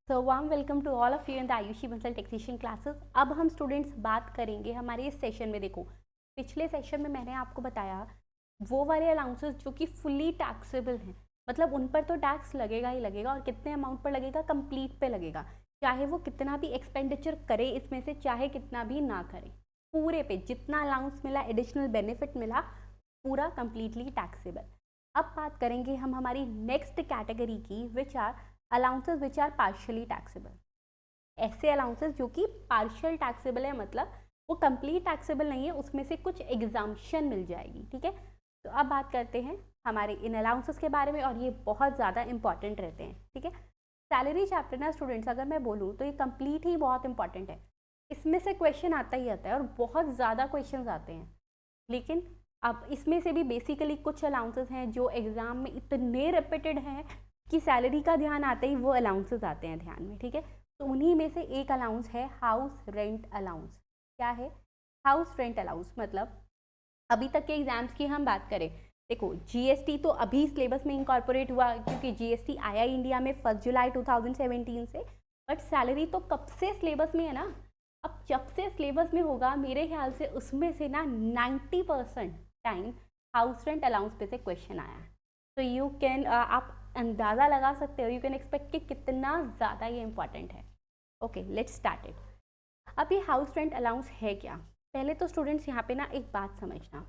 So warm welcome to all of you in the Ayushi Bansal technician classes. अब हम students बात करेंगे हमारे इस सेशन में। देखो, पिछले सेशन में मैंने आपको बताया वो वाले अलाउंसेस जो कि फुली टैक्सेबल हैं, मतलब उन पर तो टैक्स लगेगा ही लगेगा, और कितने अमाउंट पर लगेगा, कंप्लीट पे लगेगा। चाहे वो कितना भी एक्सपेंडिचर करे इसमें से, चाहे कितना भी ना करे, पूरे पे जितना अलाउंस मिला, एडिशनल बेनिफिट मिला, पूरा कंप्लीटली टैक्सेबल। अब बात करेंगे हम हमारी नेक्स्ट कैटेगरी की, which are allowances which are partially taxable. ऐसे अलाउंसेस जो कि पार्शियल टैक्सेबल है, मतलब वो कंप्लीट टैक्सेबल नहीं है, उसमें से कुछ एग्जाम्पशन मिल जाएगी। ठीक है, तो अब बात करते हैं हमारे इन अलाउंसेस के बारे में, और ये बहुत ज़्यादा इंपॉर्टेंट रहते हैं। ठीक है, सैलरी चैप्टर ना स्टूडेंट्स, अगर मैं बोलूँ तो ये कंप्लीट ही बहुत इंपॉर्टेंट है। इसमें से क्वेश्चन आता ही आता है, और बहुत ज़्यादा क्वेश्चन आते हैं। लेकिन अब इसमें से भी बेसिकली कुछ अलाउंसेस हैं जो एग्जाम में इतने रिपीटेड हैं कि सैलरी का ध्यान आते ही वो अलाउंसेस आते हैं ध्यान में। ठीक है, तो उन्हीं में से एक अलाउंस है हाउस रेंट अलाउंस। क्या है हाउस रेंट अलाउंस? मतलब अभी तक के एग्जाम्स की हम बात करें, देखो जीएसटी तो अभी सिलेबस में इंकॉर्पोरेट हुआ, क्योंकि जीएसटी आया इंडिया में 1 जुलाई 2017 से, बट सैलरी तो कब से सिलेबस में है ना। अब जब से सिलेबस में होगा, मेरे ख्याल से उसमें से ना 90% टाइम हाउस रेंट अलाउंस पे से क्वेश्चन आया है। तो यू कैन आप अंदाज़ा लगा सकते हो, यू कैन एक्सपेक्ट कि कितना ज़्यादा ये इंपॉर्टेंट है। Okay, let's start it. अब ये हाउस रेंट अलाउंस है क्या? पहले तो स्टूडेंट्स यहाँ पे ना एक बात समझना,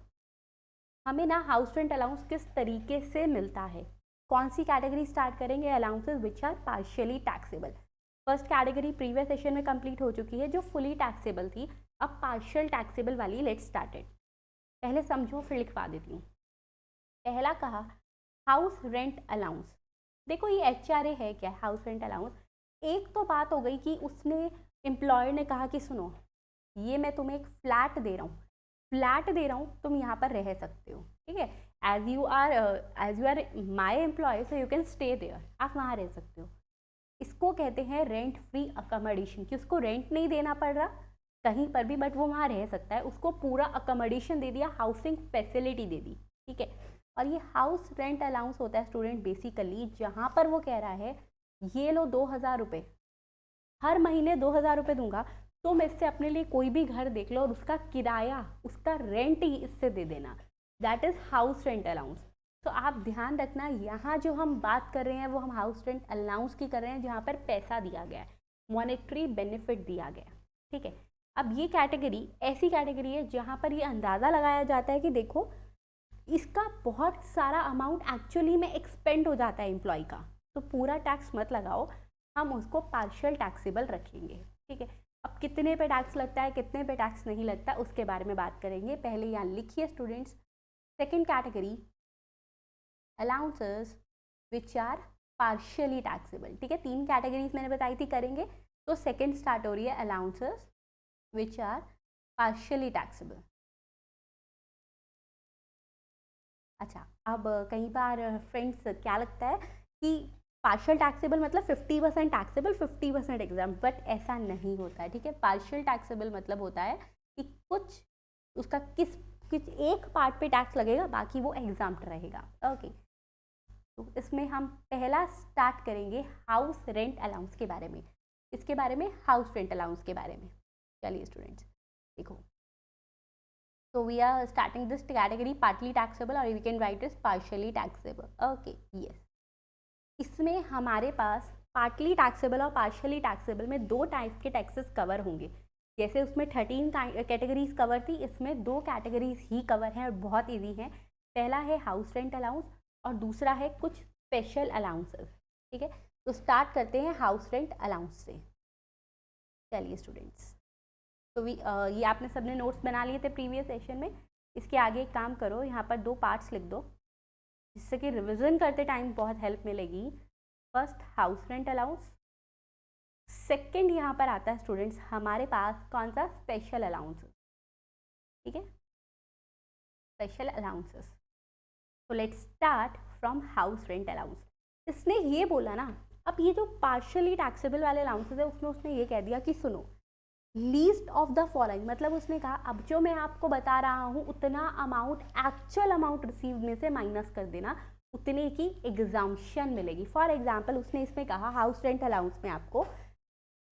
हमें ना हाउस रेंट अलाउंस किस तरीके से मिलता है। कौन सी कैटेगरी स्टार्ट करेंगे? Allowances which are partially taxable. First category previous session में कंप्लीट हो चुकी है, जो फुली टैक्सेबल थी। अब पार्शियल टैक्सेबल वाली लेट्स स्टार्टेड। पहले समझो फिर लिखवा देती हूँ। पहला कहा हाउस रेंट अलाउंस। देखो ये एचआरए है क्या? House rent allowance. एक तो बात हो गई कि उसने एम्प्लॉयर ने कहा कि सुनो, ये मैं तुम्हें एक फ्लैट दे रहा हूँ, फ्लैट दे रहा हूँ, तुम यहाँ पर रह सकते हो। ठीक है, as you are my employ, so you can stay there, आप वहाँ रह सकते हो। इसको कहते हैं रेंट फ्री अकोमोडेशन, कि उसको रेंट नहीं देना पड़ रहा कहीं पर भी, बट वो वहाँ रह सकता है। उसको पूरा अकोमोडेशन दे दिया, हाउसिंग फैसिलिटी दे दी। ठीक है, और ये हाउस रेंट अलाउंस होता है स्टूडेंट बेसिकली, जहाँ पर वो कह रहा है ये लो 2000 रुपये, हर महीने 2000 रुपये दूंगा, तुम इससे अपने लिए कोई भी घर देख लो और उसका किराया, उसका रेंट ही इससे दे देना। That is house rent allowance. तो आप ध्यान रखना, यहाँ जो हम बात कर रहे हैं वो हम हाउस रेंट अलाउंस की कर रहे हैं, जहाँ पर पैसा दिया गया है, मॉनेटरी बेनिफिट दिया गया। ठीक है, अब ये कैटेगरी ऐसी कैटेगरी है जहाँ पर ये अंदाज़ा लगाया जाता है कि देखो इसका बहुत सारा अमाउंट एक्चुअली में एक्सपेंड हो जाता है एम्प्लॉय का, तो पूरा टैक्स मत लगाओ, हम उसको पार्शियल टैक्सेबल रखेंगे। ठीक है, अब कितने पे टैक्स लगता है, कितने पे टैक्स नहीं लगता, उसके बारे में बात करेंगे। पहले यहाँ लिखिए students, second category allowances which are partially taxable. ठीक है, तीन कैटेगरीज मैंने बताई थी करेंगे, तो सेकेंड स्टार्ट हो रही है allowances which are partially taxable. अच्छा, अब कई बार फ्रेंड्स क्या लगता है कि पार्शियल टैक्सेबल मतलब 50% टैक्सेबल 50% एग्जाम, बट ऐसा नहीं होता है। ठीक है, पार्शियल टैक्सेबल मतलब होता है कि कुछ उसका किस किस एक पार्ट पे टैक्स लगेगा, बाकी वो एग्जाम रहेगा। ओके, तो इसमें हम पहला स्टार्ट करेंगे हाउस रेंट अलाउंस के बारे में। इसके बारे में, हाउस रेंट अलाउंस के बारे में। चलिए स्टूडेंट्स देखो, so we are starting this category partly taxable, or we can write as partially taxable. Okay, yes, इसमें हमारे पास पार्टली टैक्सेबल और पार्शियली टैक्सेबल में दो टाइप के टैक्सेस कवर होंगे। जैसे उसमें 13 कैटेगरीज कवर थी, इसमें दो कैटेगरीज ही कवर हैं और बहुत इजी हैं। पहला है हाउस रेंट अलाउंस और दूसरा है कुछ स्पेशल अलाउंसेस। ठीक है, तो स्टार्ट करते हैं हाउस रेंट अलाउंस से। चलिए स्टूडेंट्स, तो ये आपने सबने नोट्स बना लिए थे प्रीवियस सेशन में। इसके आगे एक काम करो, यहाँ पर दो पार्ट्स लिख दो, जिससे कि रिवीजन करते टाइम बहुत हेल्प मिलेगी। First house rent allowance, second यहाँ पर आता है स्टूडेंट्स हमारे पास कौन सा? Special allowances. ठीक है, स्पेशल अलाउंसेस। तो let's start from house rent allowance. इसने ये बोला ना, अब ये जो पार्शियली टैक्सेबल वाले अलाउंसेस है उसमें उसने ये कह दिया कि सुनो, लीस्ट ऑफ द फॉलोइंग, मतलब उसने कहा अब जो मैं आपको बता रहा हूँ उतना अमाउंट एक्चुअल अमाउंट रिसीव में से माइनस कर देना, उतने की एग्जाम्शन मिलेगी। फॉर एग्जाम्पल उसने इसमें कहा हाउस रेंट अलाउंस में आपको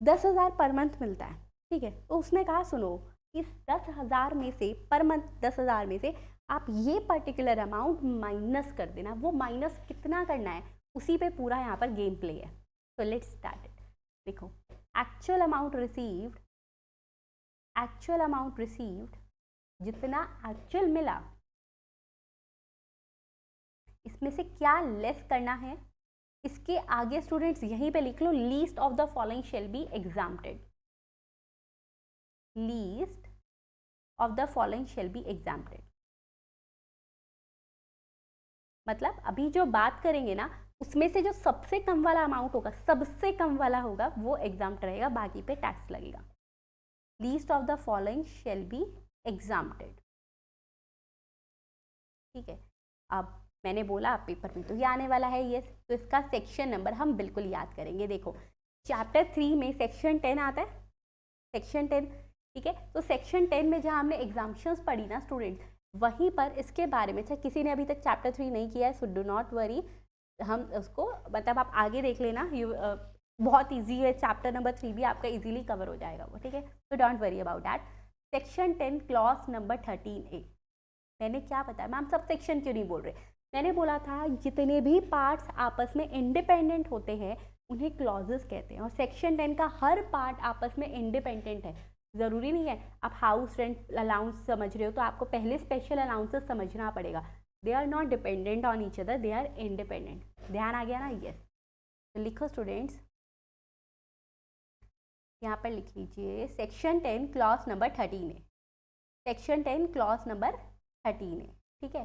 10,000 पर मंथ मिलता है, ठीक है, तो उसने कहा सुनो इस 10,000 में से पर मंथ 10,000 में से आप ये पर्टिकुलर अमाउंट माइनस कर देना। वो माइनस कितना करना है उसी पे पूरा यहाँ पर गेम प्ले है। तो लेट्स स्टार्ट इट। देखो एक्चुअल अमाउंट रिसीव्ड जितना एक्चुअल मिला इसमें से क्या लेस करना है, इसके आगे स्टूडेंट्स यहीं पे लिख लो least of the following shall be exempted. Least of the following shall be exempted मतलब अभी जो बात करेंगे ना उसमें से जो सबसे कम वाला अमाउंट होगा, सबसे कम वाला होगा वो एग्जाम्प्ट रहेगा, बाकी पे टैक्स लगेगा। Least of the following shall be exempted, ठीक है। अब मैंने बोला आप पेपर में तो ये आने वाला है ये, तो इसका सेक्शन नंबर हम बिल्कुल याद करेंगे। देखो चैप्टर 3 में सेक्शन 10 आता है, सेक्शन 10, ठीक है। तो सेक्शन 10 में जहाँ हमने एग्जाम्पशंस पढ़ी ना स्टूडेंट्स, वहीं पर इसके बारे में, चाहे किसी ने अभी तक चैप्टर 3 नहीं किया है सो डू नॉट वरी, हम उसको मतलब आप आगे देख लेना, बहुत ईजी है, चैप्टर नंबर 3 भी आपका इजीली कवर हो जाएगा वो, ठीक है। तो don't worry about that. Section 10 clause number 13A, मैंने क्या बताया मैम सब सेक्शन क्यों नहीं बोल रहे, मैंने बोला था जितने भी पार्ट्स आपस में इंडिपेंडेंट होते हैं उन्हें क्लॉजेस कहते हैं, और सेक्शन 10 का हर पार्ट आपस में इंडिपेंडेंट है। ज़रूरी नहीं है आप हाउस रेंट अलाउंस समझ रहे हो तो आपको पहले स्पेशल अलाउंसेस समझना पड़ेगा। They are not dependent on each other, they are independent. ध्यान आ गया ना? यस। तो लिखो स्टूडेंट्स, यहाँ पर लिख लीजिए सेक्शन 10 क्लॉज नंबर 13 है, सेक्शन 10 क्लॉज नंबर 13 है, ठीक है।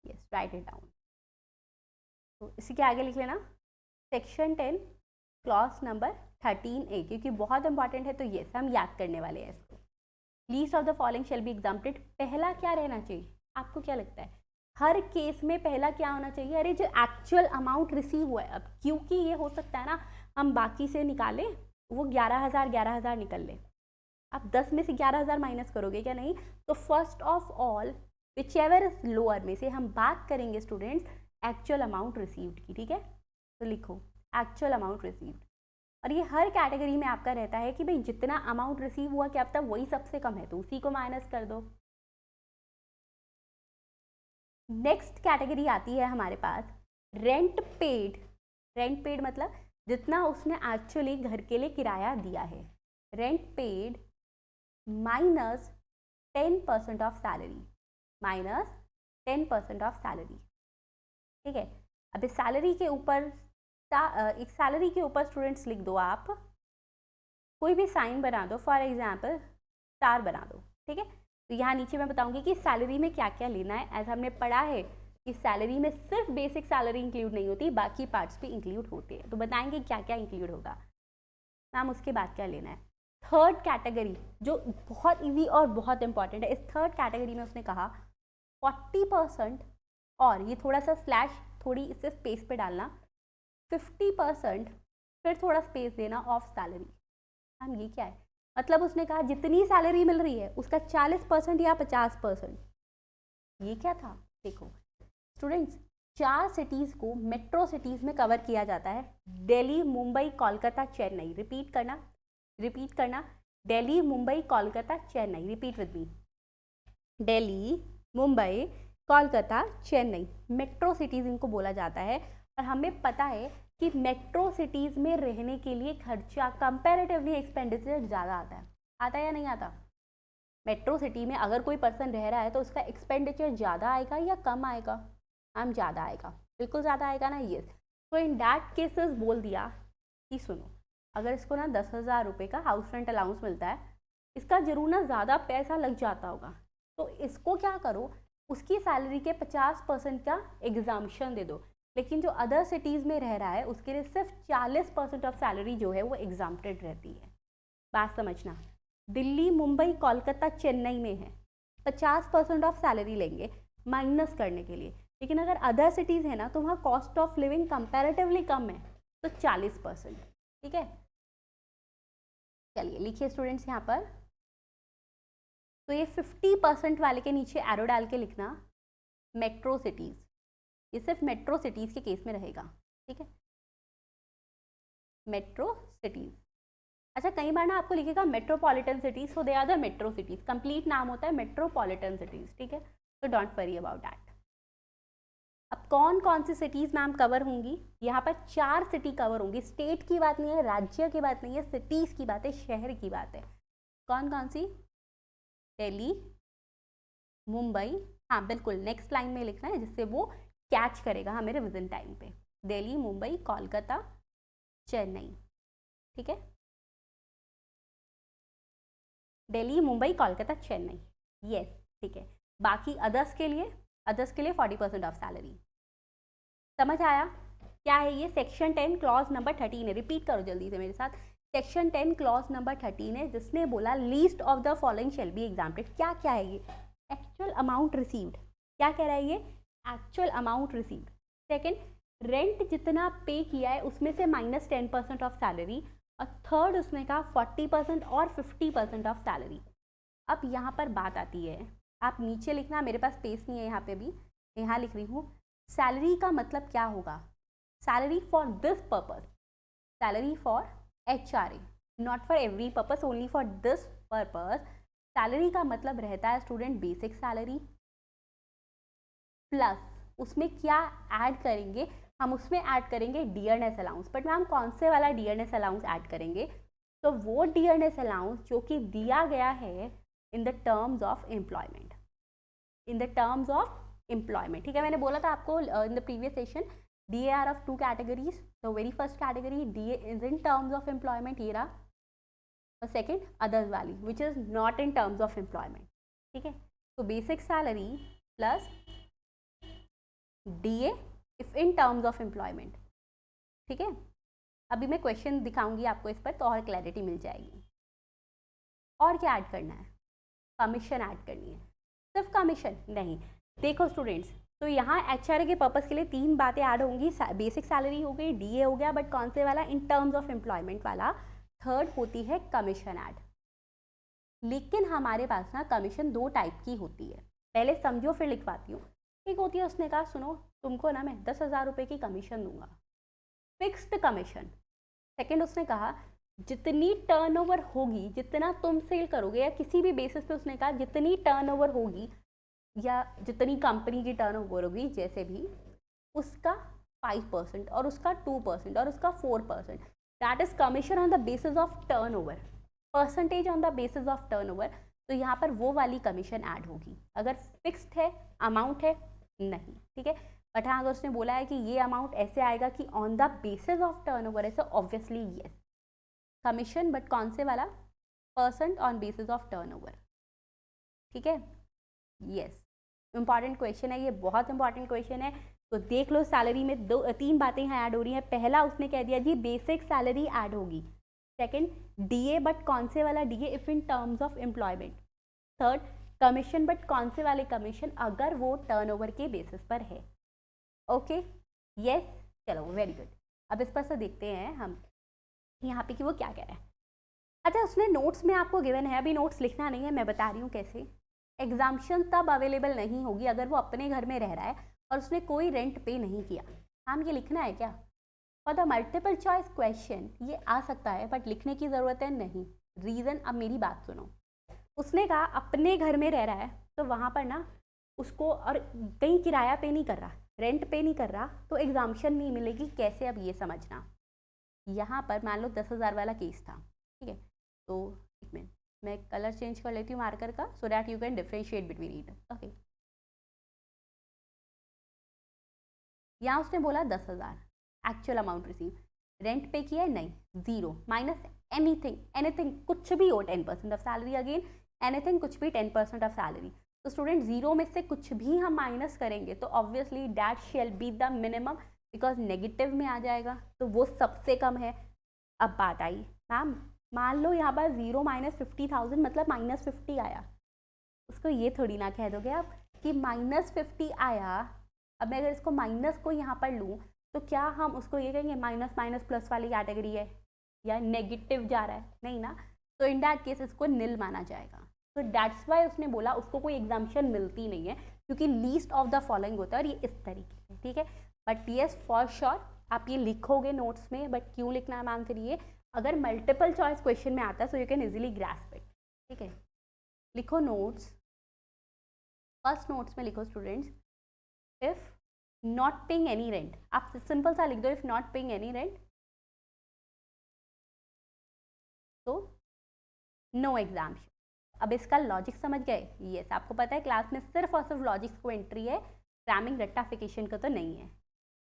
Yes, right it down. तो इसी के आगे लिख लेना सेक्शन 10 क्लॉज नंबर 13A, क्योंकि बहुत इंपॉर्टेंट है तो यस हम याद करने वाले हैं इसको। Least of the following shall be exempted, पहला क्या रहना चाहिए आपको क्या लगता है हर केस में पहला क्या होना चाहिए? अरे जो एक्चुअल अमाउंट रिसीव हुआ है, अब क्योंकि ये हो सकता है ना हम बाकी से निकालें वो 11,000 निकल ले, आप 10 में से 11,000 माइनस करोगे क्या? नहीं। तो first of all which ever is lower में से हम बात करेंगे स्टूडेंट्स एक्चुअल अमाउंट रिसीव्ड की, ठीक है। तो लिखो एक्चुअल अमाउंट रिसीव्ड, और ये हर कैटेगरी में आपका रहता है कि भाई जितना अमाउंट रिसीव हुआ क्या पता वही सबसे कम है तो उसी को माइनस कर दो। नेक्स्ट कैटेगरी आती है हमारे पास रेंट पेड। रेंट पेड मतलब जितना उसने एक्चुअली घर के लिए किराया दिया है। Rent paid minus 10% of salary, minus 10% of salary, ठीक है। अब इस सैलरी के ऊपर एक सैलरी के ऊपर स्टूडेंट्स लिख दो, आप कोई भी साइन बना दो, फॉर एग्जाम्पल स्टार बना दो, ठीक है। तो यहाँ नीचे मैं बताऊंगी कि सैलरी में क्या क्या लेना है। एज हमने पढ़ा है कि सैलरी में सिर्फ बेसिक सैलरी इंक्लूड नहीं होती, बाकी पार्ट्स भी इंक्लूड होते हैं, तो बताएंगे क्या क्या इंक्लूड होगा मैम, उसके बाद क्या लेना है। थर्ड कैटेगरी जो बहुत ईजी और बहुत इंपॉर्टेंट है, इस थर्ड कैटेगरी में उसने कहा 40%, और ये थोड़ा सा स्लैश थोड़ी इससे स्पेस पे डालना, 50% फिर थोड़ा स्पेस देना ऑफ सैलरी। मैम ये क्या है? मतलब उसने कहा जितनी सैलरी मिल रही है उसका 40% या 50%। ये क्या था? देखो स्टूडेंट्स 4 सिटीज़ को मेट्रो सिटीज़ में कवर किया जाता है, दिल्ली, मुंबई, कोलकाता, चेन्नई। रिपीट करना, Delhi, Mumbai, Kolkata, Chennai. Repeat with me, Delhi, Mumbai, Kolkata, Chennai, metro cities इनको बोला जाता है। और हमें पता है कि मेट्रो सिटीज़ में रहने के लिए खर्चा कंपैरेटिवली एक्सपेंडिचर ज़्यादा आता है या नहीं आता? मेट्रो सिटी में अगर कोई पर्सन रह रहा है तो उसका एक्सपेंडिचर ज़्यादा आएगा या कम आएगा? हम ज़्यादा आएगा, बिल्कुल ज़्यादा आएगा ना। यस। तो इन डैट केसेस बोल दिया कि सुनो अगर इसको ना 10,000 रुपये का हाउस रेंट अलाउंस मिलता है, इसका जरूर ना ज़्यादा पैसा लग जाता होगा, तो इसको क्या करो उसकी सैलरी के 50% का एग्जाम्शन दे दो। लेकिन जो अदर सिटीज़ में रह रहा है उसके लिए सिर्फ 40% ऑफ सैलरी जो है वो एग्जाम्प्टेड रहती है। बात समझना, दिल्ली, मुंबई, कोलकाता, चेन्नई में है 50% ऑफ सैलरी लेंगे माइनस करने के लिए, लेकिन अगर अदर सिटीज़ है ना तो वहाँ कॉस्ट ऑफ लिविंग कंपैरेटिवली कम है तो 40%, ठीक है। चलिए लिखिए स्टूडेंट्स यहाँ पर, तो ये 50% वाले के नीचे एरो डाल के लिखना मेट्रो सिटीज़, ये सिर्फ मेट्रो सिटीज़ के केस में रहेगा, ठीक है, मेट्रो सिटीज़। अच्छा, कई बार ना आपको लिखेगा metropolitan cities, so they are the metro cities, complete नाम होता है मेट्रोपॉलिटन सिटीज़, ठीक है, तो डोंट वरी अबाउट दैट। अब कौन कौन सी सिटीज़ मैम कवर होंगी, यहाँ पर 4 सिटी कवर होंगी, स्टेट की बात नहीं है, राज्य की बात नहीं है, सिटीज़ की बात है, शहर की बात है। कौन कौन सी? दिल्ली, मुंबई, हाँ बिल्कुल नेक्स्ट लाइन में लिखना है जिससे वो कैच करेगा हाँ मेरे विजन टाइम पे। दिल्ली, मुंबई, कोलकाता, चेन्नई, ठीक है, दिल्ली, मुंबई, कोलकाता, चेन्नई, यस, ठीक है। बाकी अदर्स के लिए 40% ऑफ सैलरी। समझ आया क्या है ये? सेक्शन 10 क्लॉज नंबर 13 है, रिपीट करो जल्दी से मेरे साथ। सेक्शन 10 क्लॉज नंबर 13 है जिसने बोला least of the following shall be exempted. क्या क्या है ये? Actual amount received. क्या कह रहा है ये? Actual amount received. Second, rent जितना पे किया है उसमें से -10% ऑफ सैलरी। और थर्ड उसने कहा 40% और 50% ऑफ सैलरी। अब यहाँ पर बात आती है, आप नीचे लिखना, मेरे पास स्पेस नहीं है यहाँ पे भी, यहाँ लिख रही हूँ। सैलरी का मतलब क्या होगा? Salary for this purpose, salary for HRA, not for every purpose, only for this purpose. Salary का मतलब रहता है स्टूडेंट बेसिक सैलरी प्लस उसमें क्या ऐड करेंगे हम? उसमें ऐड करेंगे डियरनेस अलाउंस। बट मैम कौन से वाला डियरनेस अलाउंस ऐड करेंगे? तो वो डियरनेस अलाउंस जो कि दिया गया है in the terms of employment, in the terms of employment, ठीक है। मैंने बोला था आपको in the previous session DA are of 2 categories. The very first category DA is in terms of employment, ये रहा, और सेकेंड अदर्स वाली which is not in terms of employment, ठीक है। तो basic salary plus DA if in terms of employment, ठीक है। अभी मैं क्वेश्चन दिखाऊंगी आपको इस पर तो और क्लैरिटी मिल जाएगी। और क्या ऐड करना है? कमीशन ऐड करनी है। सिर्फ कमीशन नहीं, देखो स्टूडेंट्स, तो यहाँ HRA के पर्पस के लिए 3 बातें ऐड होंगी। बेसिक सैलरी हो गई, DA हो गया, बट कौन से वाला? इन टर्म्स ऑफ एम्प्लॉयमेंट वाला। थर्ड होती है कमीशन ऐड। लेकिन हमारे पास ना कमीशन 2 टाइप की होती है, पहले समझो फिर लिखवाती हूँ। एक होती है, उसने कहा सुनो तुमको ना मैं 10,000 रुपये की कमीशन दूंगा, फिक्स्ड कमीशन। सेकेंड उसने कहा जितनी टर्नओवर होगी, जितना तुम सेल करोगे, या किसी भी बेसिस पे उसने कहा जितनी टर्नओवर होगी या जितनी कंपनी की टर्नओवर होगी, जैसे भी, उसका 5% और उसका 2% और उसका 4%, that is commission on the basis of turnover, percentage on the basis of turnover. तो यहाँ पर वो वाली कमीशन ऐड होगी। अगर फिक्स्ड है, अमाउंट है, नहीं, ठीक है। बट हाँ, अगर उसने बोला है कि ये अमाउंट ऐसे आएगा कि on the basis of turnover, ऐसे ऑब्वियसली यस कमीशन, बट कौन से वाला? Percent on basis of turnover, ठीक है, यस। इंपॉर्टेंट क्वेश्चन है ये, बहुत इंपॉर्टेंट क्वेश्चन है। तो देख लो, सैलरी में 3 बातें यहाँ ऐड हो रही हैं। पहला उसने कह दिया जी बेसिक सैलरी ऐड होगी। सेकंड DA, बट कौन से वाला DA? If in terms of employment. Third commission, but कौन से वाले कमीशन? अगर वो टर्नओवर के बेसिस पर है। ओके, यस, चलो वेरी गुड। अब इस पर से देखते हैं हम यहाँ पे कि वो क्या कह रहा है। अच्छा, उसने नोट्स में आपको गिवन है, अभी नोट्स लिखना नहीं है, मैं बता रही हूँ कैसे। एग्जाम्शन तब अवेलेबल नहीं होगी अगर वो अपने घर में रह रहा है और उसने कोई रेंट पे नहीं किया। हम ये लिखना है क्या? For the multiple choice question ये आ सकता है, बट लिखने की ज़रूरत है नहीं। रीज़न, अब मेरी बात सुनो। उसने कहा अपने घर में रह रहा है, तो वहाँ पर ना उसको, और कहीं किराया पे नहीं कर रहा, रेंट पे नहीं कर रहा, तो एग्जाम्शन नहीं मिलेगी। कैसे? अब ये समझना। यहाँ पर मान लो 10,000 वाला केस था, ठीक है। तो एक मिनट, मैं कलर चेंज कर लेती हूँ मार्कर का, so that you can differentiate between it. Okay, यहाँ उसने बोला 10,000 एक्चुअल अमाउंट रिसीव, रेंट पे किया है नहीं, 0 माइनस एनीथिंग, एनीथिंग कुछ भी हो 10% ऑफ सैलरी, अगेन एनीथिंग कुछ भी 10% ऑफ सैलरी। तो स्टूडेंट 0 में से कुछ भी हम माइनस करेंगे तो obviously that shall be the minimum, because negative में आ जाएगा, तो वो सबसे कम है। अब बात आई मैम, मान लो यहाँ पर 0 माइनस 50,000 मतलब -50 आया, उसको ये थोड़ी ना कह दोगे आप कि -50 आया। अब मैं अगर इसको माइनस को यहाँ पर लूँ तो क्या हम उसको ये कहेंगे माइनस माइनस प्लस वाली कैटेगरी है या नेगेटिव जा रहा है? नहीं ना, तो इन दैट केस इसको निल माना जाएगा। तो दैट्स वाई उसने बोला उसको कोई एग्जाम्शन मिलती नहीं है, क्योंकि लीस्ट ऑफ द फॉलोइंग होता है और ये इस तरीके से, ठीक है। बट येस फॉर श्योर आप ये लिखोगे नोट्स में, बट क्यों लिखना है मैम फिर ये, अगर मल्टीपल चॉइस क्वेश्चन में आता है सो you can easily grasp it, ठीक है। लिखो नोट्स, फर्स्ट नोट्स में लिखो students, if not paying any rent, आप सिंपल सा लिख दो, if not paying any rent तो नो एग्जाम्शन। अब इसका लॉजिक समझ गए? यस, आपको पता है क्लास में सिर्फ और सिर्फ लॉजिक्स को एंट्री है, रैमिंग रट्टाफिकेशन का तो नहीं है।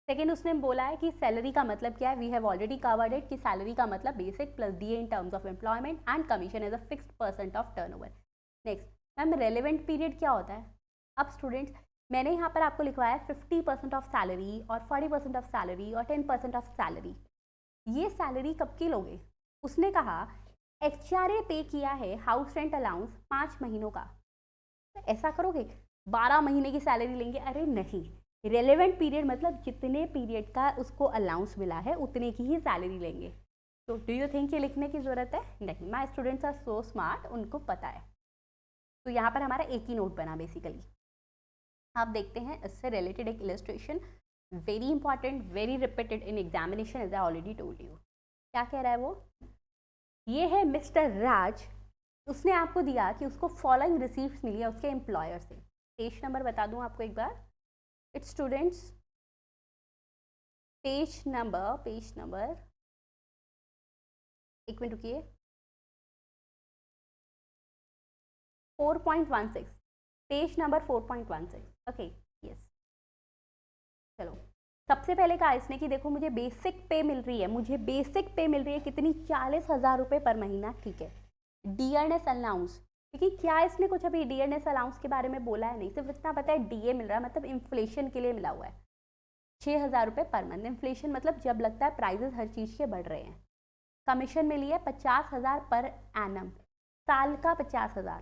सेकेंड उसने बोला है कि सैलरी का मतलब क्या है, we have already covered it, कि सैलरी का मतलब basic plus DA in terms of employment and commission as a fixed percent of turnover. Next ma'am relevant period क्या होता है? अब स्टूडेंट्स मैंने यहाँ पर आपको लिखवाया 50% ऑफ सैलरी और 40% ऑफ सैलरी और 10% ऑफ सैलरी। ये सैलरी कब की लोगे? उसने कहा HRA पे किया है हाउस रेंट अलाउंस 5 महीनों का, तो ऐसा करोगे 12 महीने की सैलरी लेंगे? अरे नहीं, रेलेवेंट पीरियड मतलब जितने पीरियड का उसको अलाउंस मिला है उतने की ही सैलरी लेंगे। तो डू यू थिंक ये लिखने की ज़रूरत है? नहीं, my students are so smart, उनको पता है। तो यहाँ पर हमारा एक ही नोट बना बेसिकली। आप देखते हैं इससे रिलेटेड एक illustration, very important, very repeated in examination as I already told you. क्या कह रहा है वो? ये है मिस्टर राज, उसने आपको दिया कि उसको फॉलोइंग रिसीप्ट्स मिली है उसके एम्प्लॉयर से। पेज नंबर बता दूं आपको एक बार, इट्स स्टूडेंट्स पेज नंबर एक मिनट रुकिए, 4.16, पेज नंबर 4.16। ओके यस, चलो सबसे पहले कहा इसने कि देखो मुझे बेसिक पे मिल रही है, मुझे बेसिक पे मिल रही है कितनी, 40,000 रुपये पर महीना, ठीक है। डियरनेस अलाउंस, क्योंकि क्या इसने कुछ अभी डियरनेस अलाउंस के बारे में बोला है? नहीं, सिर्फ इतना पता है डीए मिल रहा है, मतलब इन्फ्लेशन के लिए मिला हुआ है 6,000 रुपये पर मंथ। इन्फ्लेशन मतलब जब लगता है प्राइजेस हर चीज़ के बढ़ रहे हैं। कमीशन मिली है 50,000 पर एनम, साल का 50,000।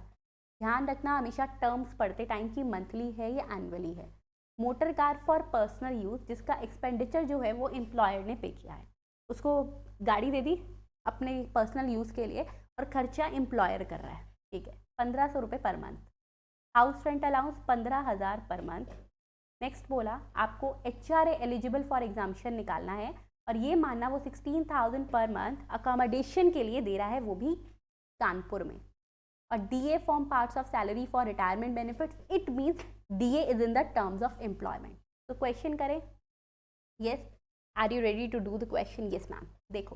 ध्यान रखना हमेशा टर्म्स पढ़ते टाइम की मंथली है या एनुअली है। Motor car for personal use, जिसका एक्सपेंडिचर जो है वो एम्प्लॉयर ने पे किया है, उसको गाड़ी दे दी अपने पर्सनल यूज़ के लिए और खर्चा एम्प्लॉयर कर रहा है, ठीक है, 1,500 रुपये per month. House rent allowance 15,000 per month. Next बोला आपको HRA एलिजिबल फॉर एग्जाम्शन निकालना है और ये मानना वो 16,000 पर मंथ अकोमोडेशन के लिए दे रहा है, वो भी कानपुर में। और DA form parts of salary for retirement benefits, it means DA is in the terms of employment. तो क्वेश्चन करें? Yes, are you ready to do the question? Yes ma'am. देखो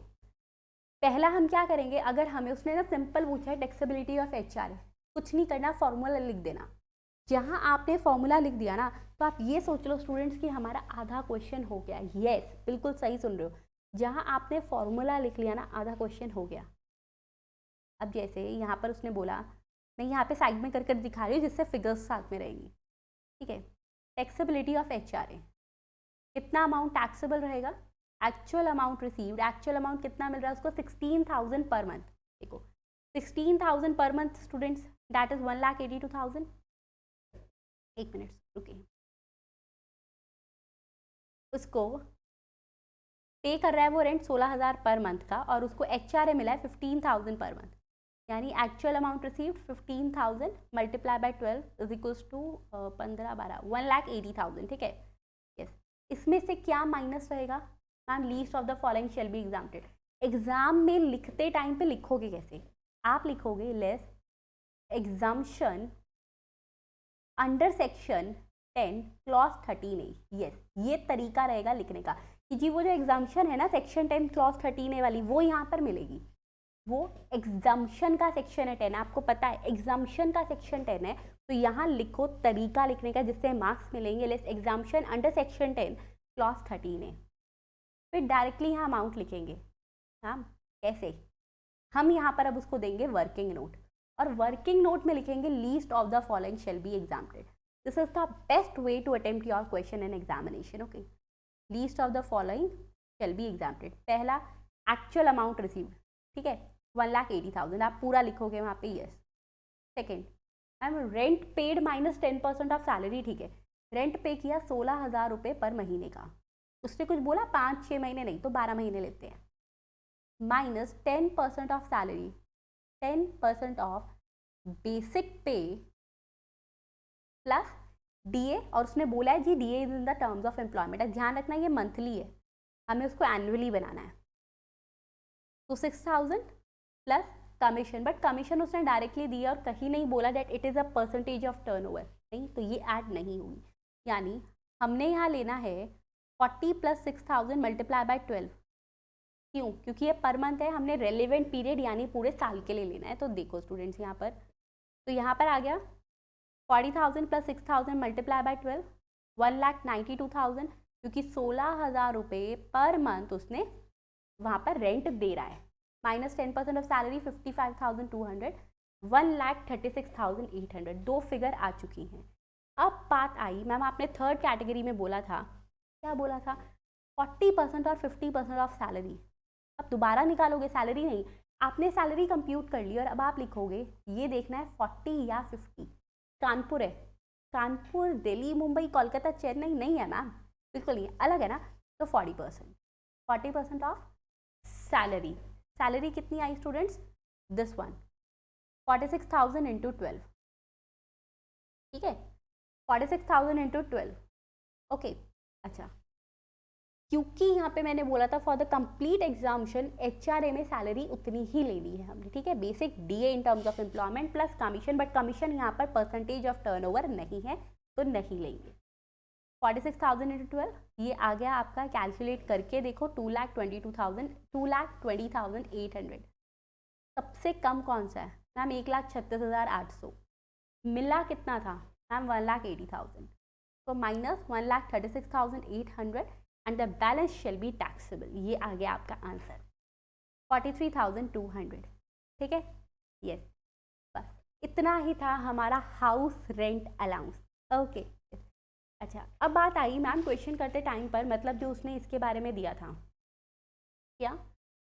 पहला हम क्या करेंगे, अगर हमें उसने ना सिंपल पूछा है टैक्सेबिलिटी ऑफ HRA, कुछ नहीं करना, फॉर्मूला लिख देना। जहाँ आपने फॉर्मूला लिख दिया ना, तो आप ये सोच लो स्टूडेंट्स कि हमारा आधा क्वेश्चन हो गया। यस बिल्कुल सही सुन रहे हो, जहाँ आपने फॉर्मूला लिख लिया ना आधा क्वेश्चन हो गया। अब जैसे यहाँ पर उसने बोला, मैं यहाँ पे साइड में कर कर दिखा रही हूँ जिससे फिगर्स साथ में रहेंगी, ठीक है। टैक्सेबिलिटी ऑफ HRA, कितना अमाउंट टैक्सेबल रहेगा? Actual amount received, actual amount कितना मिल रहा है उसको? 16,000 पर मंथ। देखो 16,000 per month students, that is 1,82,000। एक मिनट रुकिए, उसको पे कर रहा है वो रेंट 16,000 पर मंथ का और उसको HRA मिला है 15,000 पर मंथ, यानी actual amount received 15,000 multiply by 12 is equals to 15-12 1,80,000, ठीक है। यस, इसमें से क्या माइनस रहेगा ma'am? Least of the following shall be exempted. Exam में लिखते टाइम पे लिखोगे कैसे? आप लिखोगे less exemption under section 10 clause 13A। Yes, ये तरीका रहेगा लिखने का कि जी वो जो एग्जाम्शन है ना सेक्शन 10 क्लॉज 13A वाली, वो यहाँ पर मिलेगी। वो एग्जाम्शन का सेक्शन है 10, आपको पता है एग्जाम्शन का सेक्शन 10 है, तो यहाँ लिखो तरीका लिखने का जिससे मार्क्स मिलेंगे। Less exemption under section 10 clause 13A, फिर डायरेक्टली यहाँ अमाउंट लिखेंगे। हाँ कैसे? हम यहाँ पर अब उसको देंगे वर्किंग नोट और वर्किंग नोट में लिखेंगे least of the following shall be exempted. This is the best way to attempt your question in examination. Okay, least of the following shall be exempted. पहला एक्चुअल अमाउंट रिसीव्ड, ठीक है, 1,80,000 आप पूरा लिखोगे वहाँ पे। Yes. Second ma'am rent paid minus 10% of salary, ठीक है, रेंट पे किया 16,000 रुपये पर महीने का, उसने कुछ बोला 5-6 महीने नहीं तो 12 महीने लेते हैं, minus 10% of salary, 10% of basic pay plus DA, और उसने बोला है जी DA is in the terms of employment. ध्यान रखना ये मंथली है, हमें उसको एनुअली बनाना है। तो 6,000 प्लस कमीशन, बट कमीशन उसने डायरेक्टली दिया और कहीं नहीं बोला that it is a percentage of turnover, नहीं, तो ये ऐड नहीं होगी। यानी हमने यहाँ लेना है 40 प्लस 6,000 मल्टीप्लाई बाय 12। क्यों? क्योंकि ये पर मंथ है, हमने रेलिवेंट पीरियड यानी पूरे साल के लिए लेना है। तो देखो स्टूडेंट्स यहाँ पर, तो यहाँ पर आ गया 40,000 प्लस 6,000 मल्टीप्लाई बाय 12, 1,92,000, क्योंकि 16,000 रुपये पर मंथ उसने वहाँ पर रेंट दे रहा है, माइनस 10% ऑफ सैलरी 55,200, 1,36,800, दो फिगर आ चुकी हैं। अब बात आई, मैम आपने थर्ड कैटेगरी में बोला था, क्या बोला था, 40% और 50% ऑफ सैलरी। अब दोबारा निकालोगे सैलरी नहीं, आपने सैलरी कंप्यूट कर ली और अब आप लिखोगे ये देखना है 40 या 50। कानपुर है, कानपुर दिल्ली मुंबई कोलकाता चेन्नई नहीं है मैम, बिल्कुल नहीं, अलग है ना। तो 40% ऑफ सैलरी। सैलरी कितनी आई स्टूडेंट्स, दिस वन 46,000 इंटू 12, ठीक है, 46,000 इंटू 12, ओके। अच्छा, क्योंकि यहाँ पे मैंने बोला था for the complete examination HRA में सैलरी उतनी ही लेनी है हमने, ठीक है, basic DA in terms of employment plus commission, but commission यहाँ पर परसेंटेज ऑफ टर्नओवर नहीं है तो नहीं लेंगे। 46,000 इंटू 12, ये आ गया आपका, कैलकुलेट करके देखो 2,22,000, 2,20,800। सबसे कम कौन सा है मैम, 1,36,800। मिला कितना था मैम, 1,80,000, तो minus 1,36,800 and the balance shall be taxable. ये आ गया आपका आंसर 43,200, ठीक है, यस, बस इतना ही था हमारा हाउस रेंट अलाउंस, ओके। अच्छा, अब बात आई मैम क्वेश्चन करते टाइम पर, मतलब जो उसने इसके बारे में दिया था, क्या,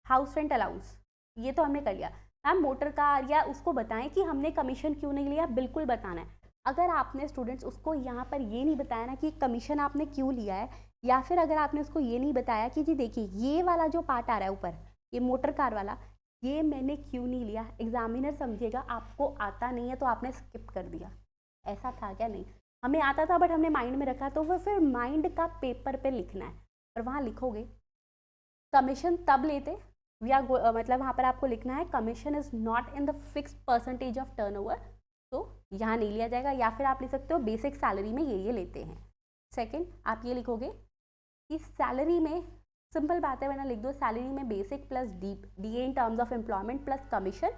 हाउस रेंट अलाउंस, ये तो हमने कर लिया। मैम मोटर कार, या उसको बताएं कि हमने कमीशन क्यों नहीं लिया, बिल्कुल बताना है। अगर आपने स्टूडेंट्स उसको यहाँ पर ये नहीं बताया ना कि कमीशन आपने क्यों लिया है, या फिर अगर आपने उसको ये नहीं बताया कि जी देखिए ये वाला जो पार्ट आ रहा है ऊपर, ये मोटर कार वाला, ये मैंने क्यों नहीं लिया, एग्जामिनर समझेगा आपको आता नहीं है तो आपने स्किप कर दिया। ऐसा था क्या, नहीं, हमें आता था बट हमने माइंड में रखा, तो वो फिर माइंड का पेपर पे लिखना है और वहाँ लिखोगे कमीशन तब लेते, या मतलब वहाँ पर आपको लिखना है commission is not in the fixed percentage of turnover, तो यहाँ नहीं लिया जाएगा। या फिर आप लिख सकते हो बेसिक सैलरी में ये लेते हैं। सेकंड, आप ये लिखोगे कि सैलरी में, सिंपल बात है, वरना लिख दो सैलरी में basic plus D in terms of employment plus commission,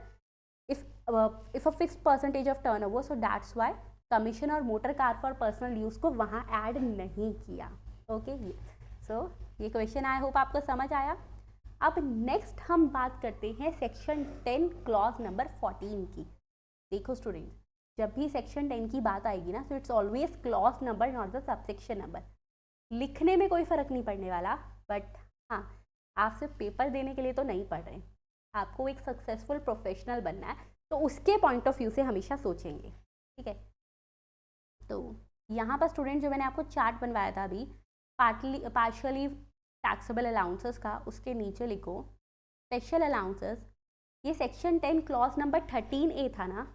if a fixed percentage of turnover, so that's why commission और motor car for personal use को वहाँ ऐड नहीं किया, ओके। सो ये क्वेश्चन आई होप आपको समझ आया। अब नेक्स्ट हम बात करते हैं सेक्शन 10 क्लॉज नंबर 14 की। देखो स्टूडेंट, जब भी सेक्शन 10 की बात आएगी ना, तो it's always clause number not the subsection number. लिखने में कोई फ़र्क नहीं पड़ने वाला, बट हाँ, आप सिर्फ पेपर देने के लिए तो नहीं पढ़ रहे, आपको एक सक्सेसफुल प्रोफेशनल बनना है, तो उसके पॉइंट ऑफ व्यू से हमेशा सोचेंगे, ठीक है। तो यहाँ पर स्टूडेंट जो मैंने आपको चार्ट बनवाया था अभी, पार्शियली टैक्सेबल अलाउंसेस का, उसके नीचे लिखो स्पेशल अलाउंसेस। ये सेक्शन 10 क्लॉज नंबर 13A था ना,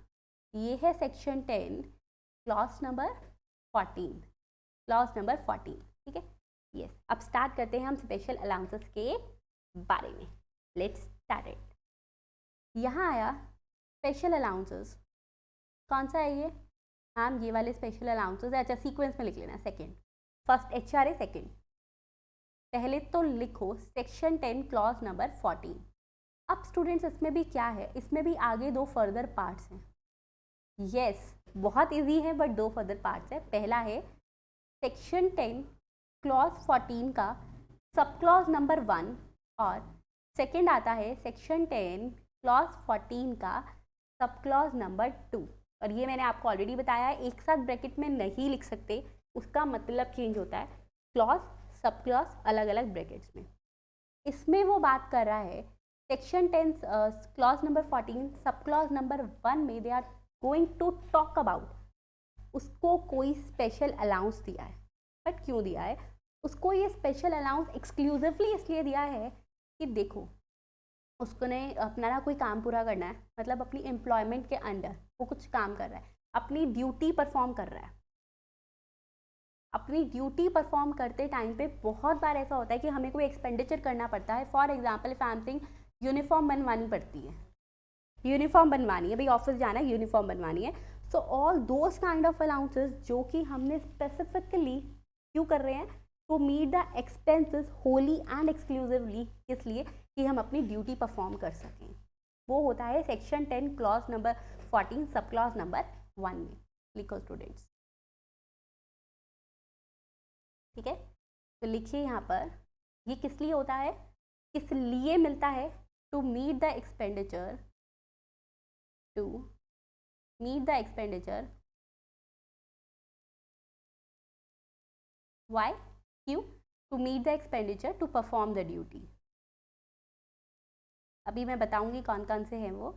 ये है section 10 clause number 14, clause number 14, ठीक है, यस। अब स्टार्ट करते हैं हम स्पेशल अलाउंसेस के बारे में, लेट्स स्टार्ट इट। यहाँ आया स्पेशल अलाउंसेस, कौन सा है ये मैम, ये वाले स्पेशल अलाउंसेस है। अच्छा, सीक्वेंस में लिख लेना, सेकंड, फर्स्ट एचआरए, सेकंड। पहले तो लिखो सेक्शन 10 क्लॉज नंबर 14। अब स्टूडेंट्स इसमें भी क्या है, इसमें भी आगे दो फर्दर पार्ट्स हैं, यस, बहुत इजी है बट दो फर्दर पार्ट्स है। पहला है सेक्शन 10 क्लॉज 14 का सब क्लॉज नंबर 1, और सेकंड आता है सेक्शन 10 क्लॉज 14 का सब क्लॉज नंबर 2। और ये मैंने आपको ऑलरेडी बताया है, एक साथ ब्रैकेट में नहीं लिख सकते, उसका मतलब चेंज होता है, क्लॉज सब क्लॉज अलग अलग ब्रैकेट्स में। इसमें वो बात कर रहा है section 10 clause number 14 sub clause number 1 में they are going to talk about, उसको कोई स्पेशल अलाउंस दिया है, बट क्यों दिया है उसको, ये स्पेशल अलाउंस एक्सक्लूसिवली इसलिए दिया है कि देखो उसको ने अपना ना कोई काम पूरा करना है, मतलब अपनी एम्प्लॉयमेंट के अंडर वो कुछ काम कर रहा है, अपनी ड्यूटी परफॉर्म कर रहा है। अपनी ड्यूटी परफॉर्म करते टाइम पे बहुत बार ऐसा होता है कि हमें कोई एक्सपेंडिचर करना पड़ता है। For example if I am saying uniform बनवानी पड़ती है, यूनिफॉर्म बनवानी है भाई, ऑफिस जाना है, यूनिफॉर्म बनवानी है। So all those kind of allowances जो कि हमने स्पेसिफिकली क्यों कर रहे हैं, to meet the expenses wholly and exclusively, इसलिए कि हम अपनी ड्यूटी परफॉर्म कर सकें। वो होता है section 10 clause number 14 sub clause number 1 में। लिखो स्टूडेंट्स, ठीक है। तो लिखिए यहाँ पर, ये किस लिए होता है, किस लिए मिलता है, to meet the expenditure, to meet the expenditure, why, क्यों, to meet the expenditure to perform the duty. अभी मैं बताऊंगी कौन कौन से हैं वो,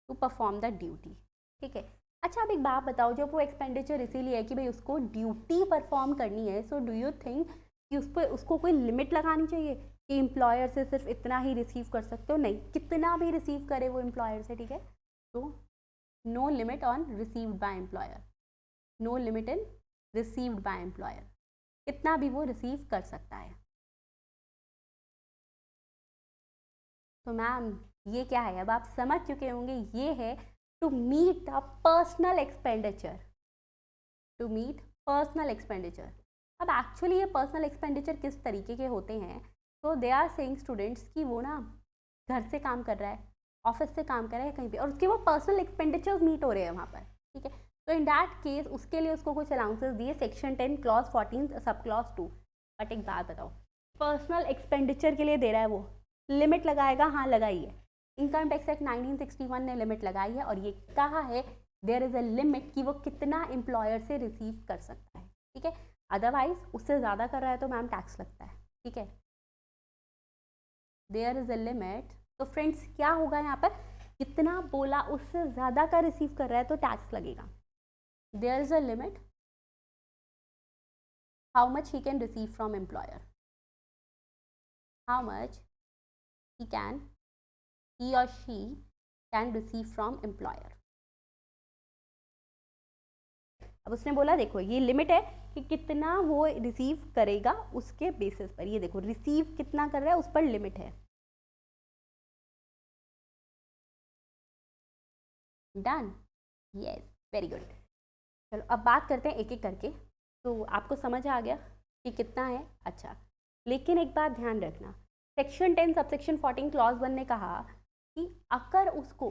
टू परफॉर्म द ड्यूटी, ठीक है। अच्छा अब एक बात बताओ, जब वो एक्सपेंडिचर इसीलिए है कि भाई उसको ड्यूटी परफॉर्म करनी है, सो डू यू थिंक कि उस पर उसको कोई लिमिट लगानी चाहिए कि एम्प्लॉयर से सिर्फ इतना ही रिसीव कर सकते हो? नहीं, कितना भी रिसीव करे वो एम्प्लॉयर से, ठीक है। तो no limit on received by employer, no limit in received by employer, कितना भी वो रिसीव कर सकता है। तो मैम ये क्या है, अब आप समझ चुके होंगे, ये है to meet the personal expenditure, to meet personal expenditure. अब एक्चुअली ये पर्सनल एक्सपेंडिचर किस तरीके के होते हैं, तो दे आर सेइंग स्टूडेंट्स कि वो ना घर से काम कर रहा है, ऑफिस से काम कर रहा है कहीं पे, और उसके वो पर्सनल एक्सपेंडिचर्स मीट हो रहे हैं वहाँ पर, ठीक है। तो इन दैट केस उसके लिए उसको कुछ अलाउंसेस दिए section 10 clause 14 sub clause 2। But एक बात बताओ, पर्सनल एक्सपेंडिचर के लिए दे रहा है वो, लिमिट लगाएगा? हाँ लगाई है, इनकम टैक्स एक्ट 1961 ने लिमिट लगाई है, और ये कहा है देयर इज अ लिमिट कि वो कितना एम्प्लॉयर से रिसीव कर सकता है, ठीक है। अदरवाइज उससे ज़्यादा कर रहा है तो मैम टैक्स लगता है, ठीक है। देयर इज अ लिमिट, तो फ्रेंड्स क्या होगा यहाँ पर, जितना बोला उससे ज़्यादा का रिसीव कर रहा है तो टैक्स लगेगा। There is a limit how much he can receive from employer, how much he can, he or she can receive from employer। अब उसने बोला देखो ये लिमिट है कि कितना वो रिसीव करेगा, उसके बेसिस पर, ये देखो रिसीव कितना कर रहा है उस पर लिमिट है। Done, yes, very good. चलो अब बात करते हैं एक एक करके। तो आपको समझ आ गया कि कितना है, अच्छा। लेकिन एक बात ध्यान रखना, सेक्शन 10 सबसेक्शन 14 क्लॉज 1 ने कहा कि अगर उसको,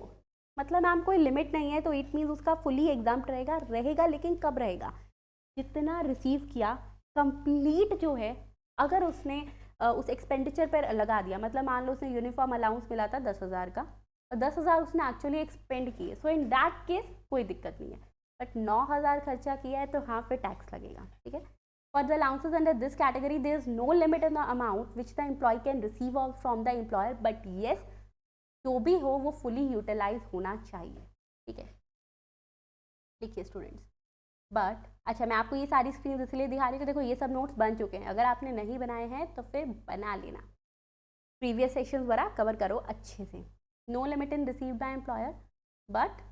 मतलब मैम कोई लिमिट नहीं है तो इट मीन्स उसका फुली एग्जाम रहेगा, रहेगा लेकिन कब रहेगा, जितना रिसीव किया कंप्लीट जो है, अगर उसने उस एक्सपेंडिचर पर लगा दिया, मतलब मान लो उसने यूनिफॉर्म अलाउंस मिला था 10,000 का, और 10,000 उसने एक्चुअली एक्सपेंड किए, सो इन दैट केस कोई दिक्कत नहीं है। बट 9,000 खर्चा किया है तो हाँ फिर टैक्स लगेगा, ठीक है। For the allowances under this category, there is no limit in the amount which the employee can receive from the employer, but yes, जो भी हो वो fully utilize होना चाहिए, ठीक है। देखिए स्टूडेंट्स, बट अच्छा मैं आपको ये सारी स्क्रीन इसलिए दिखा रही हूँ कि देखो ये सब नोट्स बन चुके हैं, अगर आपने नहीं बनाए हैं तो फिर बना लेना, प्रीवियस सेशंस वगैरह कवर करो अच्छे से। No limit in received by employer, but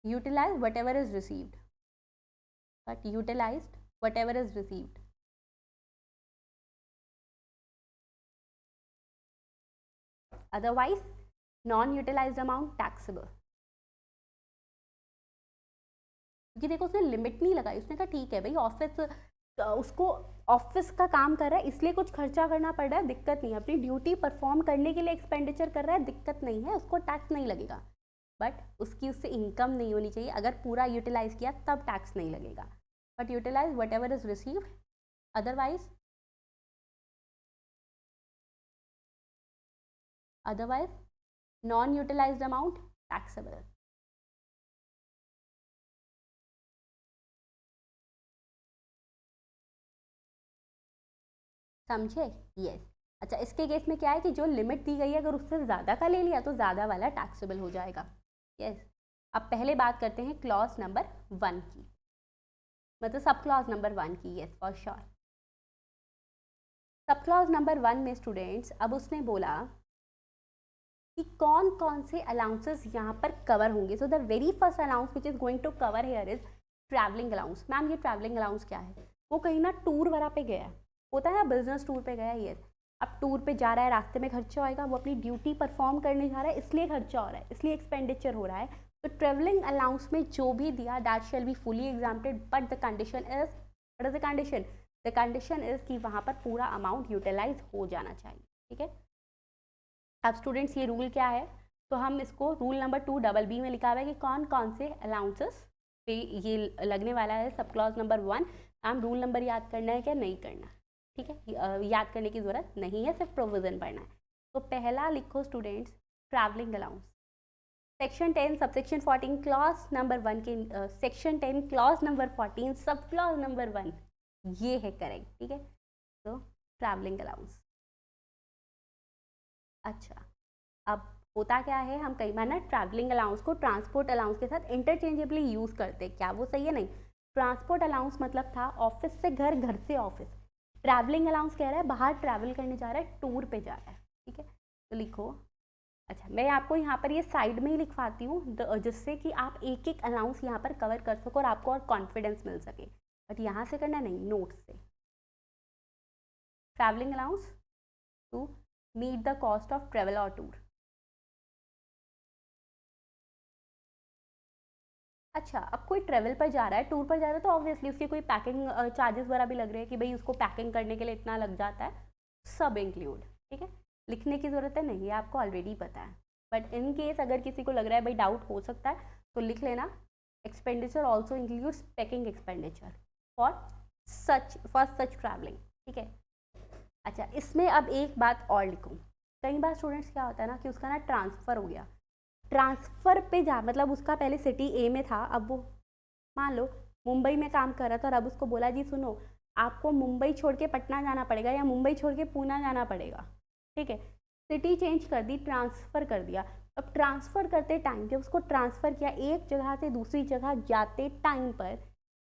utilize whatever is received, but utilized whatever is received। Otherwise non utilized amount taxable। क्योंकि देखो उसने लिमिट नहीं लगाई, उसने कहा ठीक है भाई ऑफिस, उसको ऑफिस का काम कर रहा है इसलिए कुछ खर्चा करना पड़ रहा है, दिक्कत नहीं है, अपनी ड्यूटी परफॉर्म करने के लिए एक्सपेंडिचर कर रहा है, दिक्कत नहीं है, उसको टैक्स नहीं लगेगा। बट उसकी उससे इनकम नहीं होनी चाहिए, अगर पूरा यूटिलाइज किया तब टैक्स नहीं लगेगा। But utilize whatever is received, otherwise non utilized amount taxable. समझे? यस। अच्छा इसके केस में क्या है कि जो लिमिट दी गई है अगर उससे ज़्यादा का ले लिया तो ज़्यादा वाला टैक्सेबल हो जाएगा। यस। अब पहले बात करते हैं क्लॉज नंबर 1 की, मतलब सब क्लॉज नंबर 1 की। Yes for sure. Sub clause number 1 में स्टूडेंट्स अब उसने बोला कि कौन कौन से अलाउंसेस यहाँ पर कवर होंगे. So the very first allowance which is going to cover here is travelling allowance. Ma'am ये ट्रैवलिंग अलाउंस क्या है? वो कहीं ना टूर वगैरह पे गया है, होता है ना बिजनेस टूर पे गया है. ये अब टूर पे जा रहा है, रास्ते में खर्चा होएगा, वो अपनी ड्यूटी परफॉर्म करने जा रहा है, इसलिए खर्चा हो रहा है, इसलिए एक्सपेंडिचर हो रहा है. तो ट्रेवलिंग अलाउंस में जो भी दिया that shall be fully exempted, but the condition is, what is the condition? The condition is कि वहाँ पर पूरा अमाउंट यूटिलाइज हो जाना चाहिए. ठीक है. अब स्टूडेंट्स ये रूल क्या है? तो हम इसको रूल नंबर 2BB में लिखा हुआ है कि कौन कौन से अलाउंसेस पे ये लगने वाला है. Sub clause number 1. हम रूल नंबर याद करना है क्या? नहीं करना. ठीक है, याद करने की ज़रूरत नहीं है, सिर्फ प्रोविज़न पढ़ना है. तो पहला लिखो students travelling allowance. Section 10 subsection 14 clause number 1 के section 10 clause number 14 sub clause number 1 ये है करेक्ट. ठीक है. तो ट्रैवलिंग अलाउंस. अच्छा, अब होता क्या है, हम कई बार ना ट्रैवलिंग अलाउंस को ट्रांसपोर्ट अलाउंस के साथ इंटरचेंजेबली यूज़ करते हैं. क्या वो सही है? नहीं. ट्रांसपोर्ट अलाउंस मतलब था ऑफिस से घर, घर से ऑफिस. ट्रैवलिंग अलाउंस कह रहा है बाहर ट्रैवल करने जा रहा है, टूर पे जा रहा है. ठीक है. तो लिखो. अच्छा, मैं आपको यहाँ पर ये साइड में ही लिखवाती हूँ जिससे कि आप एक एक अलाउंस यहाँ पर कवर कर सको और आपको और कॉन्फिडेंस मिल सके. बट यहाँ से करना नहीं, नोट्स से. Travelling allowance to meet the cost of travel और टूर. अच्छा, अब कोई ट्रेवल पर जा रहा है, टूर पर जा रहा है, तो ऑब्वियसली उसके कोई पैकिंग चार्जेस वगैरह भी लग रहे हैं कि भाई उसको पैकिंग करने के लिए इतना लग जाता है. सब इंक्लूड. ठीक है. लिखने की ज़रूरत है नहीं, आपको ऑलरेडी पता है. बट इन केस अगर किसी को लग रहा है भाई डाउट हो सकता है तो लिख लेना. Expenditure also includes packing expenditure for such travelling. ठीक है. अच्छा, इसमें अब एक बात और लिखूँ. कई बार स्टूडेंट्स क्या होता है ना कि उसका ना ट्रांसफ़र हो गया. ट्रांसफ़र पे जा मतलब उसका पहले सिटी ए में था, अब वो मान लो मुंबई में काम कर रहा था और अब उसको बोला जी सुनो आपको मुंबई छोड़ के पटना जाना पड़ेगा या मुंबई छोड़ के पूना जाना पड़ेगा. ठीक है. सिटी चेंज कर दी, ट्रांसफ़र कर दिया. अब ट्रांसफ़र करते टाइम जब उसको ट्रांसफ़र किया एक जगह से दूसरी जगह जाते टाइम पर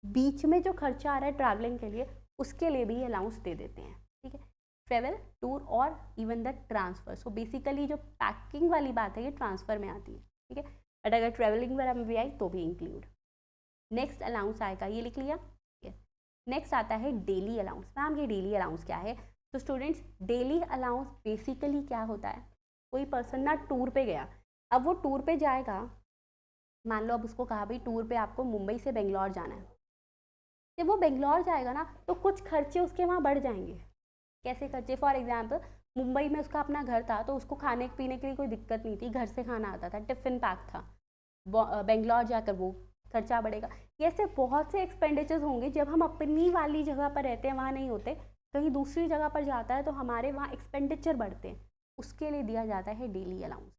बीच में जो खर्चा आ रहा है ट्रैवलिंग के लिए उसके लिए भी अलाउंस दे देते हैं. ठीक है. ट्रेवल, टूर और even the transfer. So basically जो पैकिंग वाली बात है ये ट्रांसफ़र में आती है. ठीक है. बट अगर ट्रेवलिंग वगैरह में भी आई तो भी इंक्लूड. नेक्स्ट अलाउंस आएगा, ये लिख लिया. नेक्स्ट आता है डेली अलाउंस. मैम ये डेली अलाउंस क्या है? तो स्टूडेंट्स डेली अलाउंस बेसिकली क्या होता है, कोई पर्सन ना टूर पे गया, अब वो टूर पे जाएगा, मान लो अब उसको कहा भाई टूर पे आपको मुंबई से बेंगलोर जाना है. जब वो बेंगलोर जाएगा ना तो कुछ खर्चे उसके वहाँ बढ़ जाएंगे. कैसे खर्चे? फॉर एग्जाम्पल मुंबई में उसका अपना घर था तो उसको खाने पीने के लिए कोई दिक्कत नहीं थी, घर से खाना आता था, टिफ़िन पैक था. बेंगलोर जाकर वो खर्चा बढ़ेगा. ऐसे बहुत से एक्सपेंडिचर्स होंगे जब हम अपनी वाली जगह पर रहते हैं वहाँ नहीं होते, कहीं दूसरी जगह पर जाता है तो हमारे वहाँ एक्सपेंडिचर बढ़ते हैं, उसके लिए दिया जाता है डेली अलाउंस.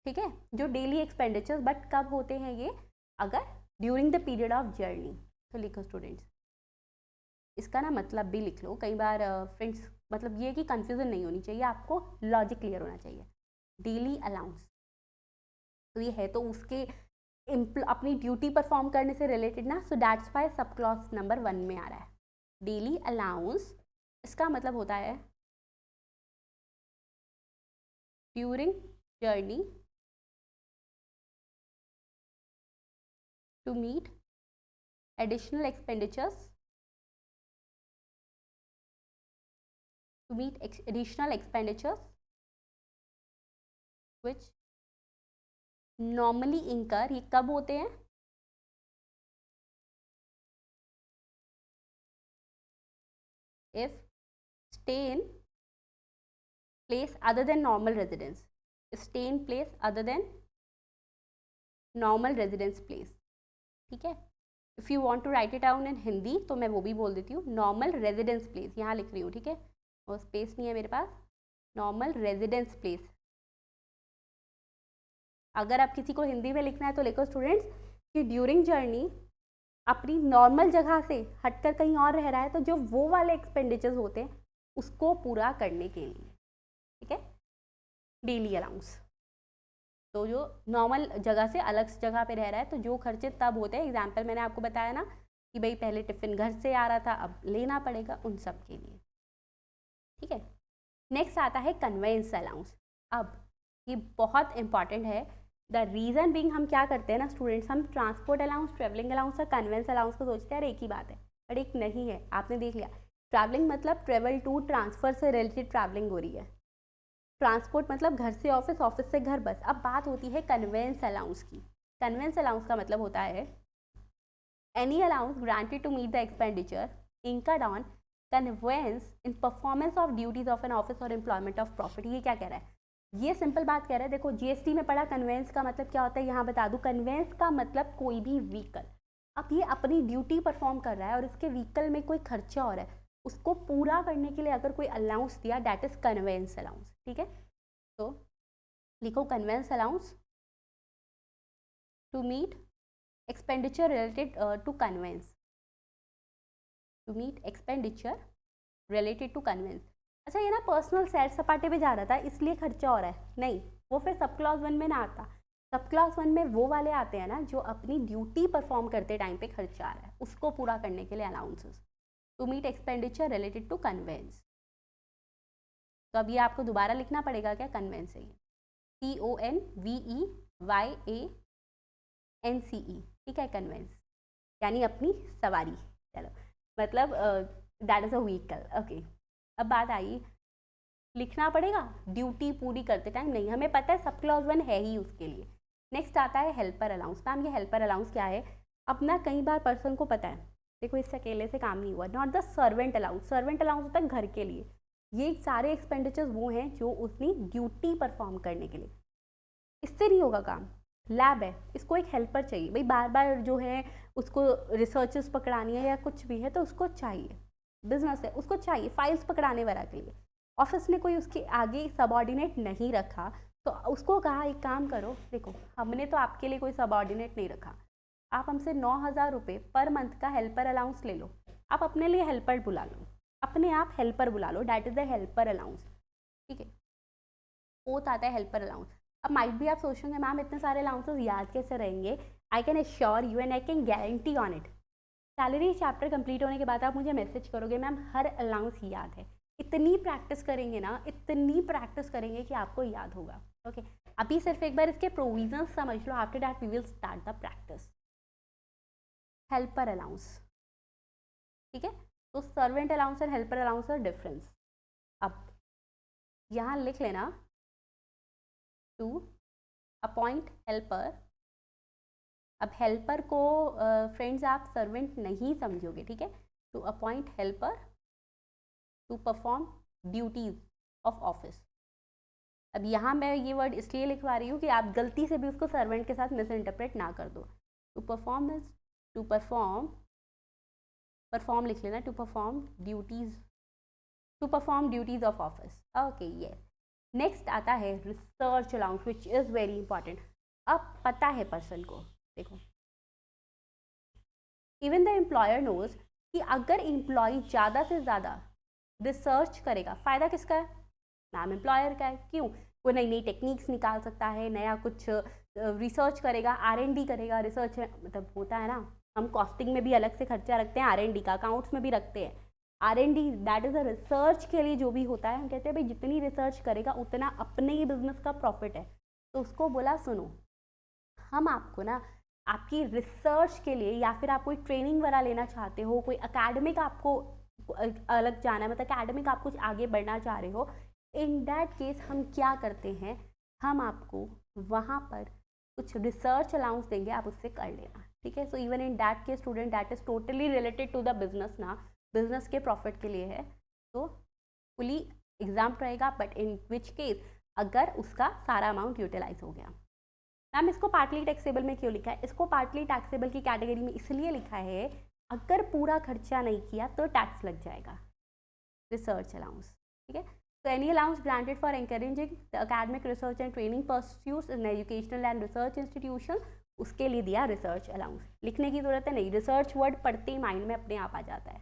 ठीक है. जो डेली एक्सपेंडिचर्स बट कब होते हैं ये? अगर during the period of journey. तो लिखो स्टूडेंट्स, इसका ना मतलब भी लिख लो. कई बार फ्रेंड्स मतलब ये कि कंफ्यूजन नहीं होनी चाहिए, आपको लॉजिक क्लियर होना चाहिए. डेली अलाउंस तो ये है तो उसके अपनी ड्यूटी परफॉर्म करने से रिलेटेड ना, so that's why sub clause number 1 में आ रहा है. डेली अलाउंस इसका मतलब होता है during journey to meet additional expenditures which normally incur. ये कब होते हैं? if stay in place other than normal residence. stay in place other than normal residence place. ठीक है. If you want to write it down in Hindi तो मैं वो भी बोल देती हूँ, नॉर्मल रेजिडेंस प्लेस यहाँ लिख रही हूँ. ठीक है. और स्पेस नहीं है मेरे पास. Normal residence place. अगर आप किसी को हिंदी में लिखना है तो लिखो स्टूडेंट्स कि ड्यूरिंग जर्नी अपनी नॉर्मल जगह से हटकर कहीं और रह रहा है तो जो वो वाले एक्सपेंडिचर्स होते हैं उसको पूरा करने के लिए. ठीक है. डेली अलाउंस तो जो नॉर्मल जगह से अलग जगह पे रह रहा है तो जो खर्चे तब होते हैं, एग्जाम्पल मैंने आपको बताया ना कि भाई पहले टिफ़िन घर से आ रहा था अब लेना पड़ेगा, उन सब के लिए. ठीक है. नेक्स्ट आता है कन्वेंस अलाउंस. अब ये बहुत इंपॉर्टेंट है। द रीज़न बीइंग, हम क्या करते हैं ना स्टूडेंट्स, हम ट्रांसपोर्ट अलाउंस, ट्रेवलिंग अलाउंस और कन्वेंस अलाउंस को सोचते हैं यार एक ही बात है, बट एक नहीं है। आपने देख लिया, ट्रैवलिंग मतलब ट्रेवल टू, ट्रांसफ़र से रिलेटेड ट्रैवलिंग हो रही है। ट्रांसपोर्ट मतलब घर से ऑफिस, ऑफिस से घर, बस। अब बात होती है कन्वेंस अलाउंस की। कन्वेंस अलाउंस का मतलब होता है any allowance granted to meet the expenditure incurred on conveyance in performance of duties of an office or employment of profit। ये क्या कह रहा है? ये सिंपल बात कह रहा है। देखो जीएसटी में पढ़ा कन्वेंस का मतलब क्या होता है, यहाँ बता दूं। कन्वेंस का मतलब कोई भी व्हीकल, अब ये अपनी ड्यूटी परफॉर्म कर रहा है और इसके व्हीकल में कोई खर्चा हो रहा है, उसको पूरा करने के लिए अगर कोई अलाउंस दिया, दैट इज कन्वेंस अलाउंस। ठीक है, तो लिखो conveyance allowance to meet expenditure related to conveyance, to meet expenditure related to conveyance. अच्छा, ये ना पर्सनल सैर सपाटे पे जा रहा था इसलिए खर्चा हो रहा है, नहीं, वो फिर सब क्लॉज 1 में ना आता। सब क्लॉज 1 में वो वाले आते हैं ना जो अपनी ड्यूटी परफॉर्म करते टाइम पे खर्चा आ रहा है, उसको पूरा करने के लिए allowances, to meet expenditure related to conveyance. तो अब ये आपको दोबारा लिखना पड़ेगा क्या, कन्वेंस है ये, CONVEYANCE, ठीक है, कन्वेंस यानी अपनी सवारी। चलो, मतलब that is a vehicle. Okay, अब बात आई, लिखना पड़ेगा ड्यूटी पूरी करते टाइम, नहीं, हमें पता है सब क्लॉज 1 है ही उसके लिए। नेक्स्ट आता है हेल्पर अलाउंस। मैम ये हेल्पर अलाउंस क्या है? अपना कई बार पर्सन को पता है, देखो इससे अकेले से काम नहीं हुआ। Not the servant allowance, servant allowance होता है घर के लिए। ये सारे एक्सपेंडिचर्स वो हैं जो उसने ड्यूटी परफॉर्म करने के लिए, इससे नहीं होगा काम। लैब है, इसको एक हेल्पर चाहिए भाई, बार बार जो है उसको रिसर्चेस पकड़ानी है या कुछ भी है तो उसको चाहिए। बिजनेस है, उसको चाहिए फाइल्स पकड़ाने वाला के लिए। ऑफिस ने कोई उसके आगे सबॉर्डिनेट नहीं रखा तो उसको कहा एक काम करो, देखो हमने तो आपके लिए कोई सबॉर्डिनेट नहीं रखा, आप हमसे 9,000 रुपये पर मंथ का हेल्पर अलाउंस ले लो, आप अपने लिए हेल्पर बुला लो, अपने आप हेल्पर बुला लो, that is the helper allowance. ठीक है, फोर्थ आता है हेल्पर अलाउंस। अब माइट भी आप सोचेंगे मैम इतने सारे अलाउंसेस याद कैसे रहेंगे? I can assure you and I can guarantee on it, salary chapter complete होने के बाद आप मुझे मैसेज करोगे मैम हर अलाउंस याद है। इतनी प्रैक्टिस करेंगे ना, इतनी प्रैक्टिस करेंगे कि आपको याद होगा। ओके, अभी सिर्फ एक बार इसके प्रोविजंस समझ लो, after that we will start the practice. Helper allowance, ठीक है, तो सर्वेंट अलाउंस और हेल्पर अलाउंस और डिफरेंस। अब यहाँ लिख लेना, टू अपॉइंट हेल्पर। अब हेल्पर को फ्रेंड्स आप सर्वेंट नहीं समझोगे, ठीक है, to appoint helper to perform duties of office. अब यहाँ मैं ये वर्ड इसलिए लिखवा रही हूँ कि आप गलती से भी उसको सर्वेंट के साथ मिस इंटरप्रेट ना कर दो। To perform is to perform, perform लिख लेना, to perform duties, to perform duties of office. Okay, ये नेक्स्ट आता है research allowance which is very important. अब पता है पर्सन को, देखो इवन द एम्प्लॉयर नोज कि अगर एम्प्लॉय ज़्यादा से ज़्यादा रिसर्च करेगा, फ़ायदा किसका है? मैम एम्प्लॉयर का है। क्यों? वो नई नई टेक्निक्स निकाल सकता है, नया कुछ रिसर्च करेगा, R&D करेगा। रिसर्च मतलब होता है ना, हम कॉस्टिंग में भी अलग से खर्चा रखते हैं, R&D का अकाउंट्स में भी रखते हैं। R&D that is a research के लिए जो भी होता है, हम कहते हैं भाई जितनी रिसर्च करेगा उतना अपने ही बिजनेस का प्रॉफिट है। तो उसको बोला सुनो, हम आपको ना आपकी रिसर्च के लिए, या फिर आप कोई ट्रेनिंग वगैरह लेना चाहते हो, कोई अकेडमिक आपको अलग जाना है, मतलब अकेडमिक आप कुछ आगे बढ़ना चाह रहे हो, इन दैट केस हम क्या करते हैं, हम आपको वहाँ पर कुछ रिसर्च अलाउंस देंगे, आप उससे कर लेना। ठीक है, so even in that case student, that is totally related to the business ना, बिजनेस के प्रॉफिट के लिए है, तो फुली एग्जाम रहेगा। बट इन विच केस अगर उसका सारा अमाउंट यूटिलाइज हो गया। मैम इसको पार्टली टैक्सेबल में क्यों लिखा है? इसको पार्टली टैक्सेबल की कैटेगरी में इसलिए लिखा है, अगर पूरा खर्चा नहीं किया तो टैक्स लग जाएगा। रिसर्च अलाउंस, ठीक है, तो any allowance granted for encouraging the academic research and training pursuits in educational and research institution, उसके लिए दिया रिसर्च अलाउंस। लिखने की जरूरत है नहीं, रिसर्च वर्ड पढ़ते ही माइंड में अपने आप आ जाता है।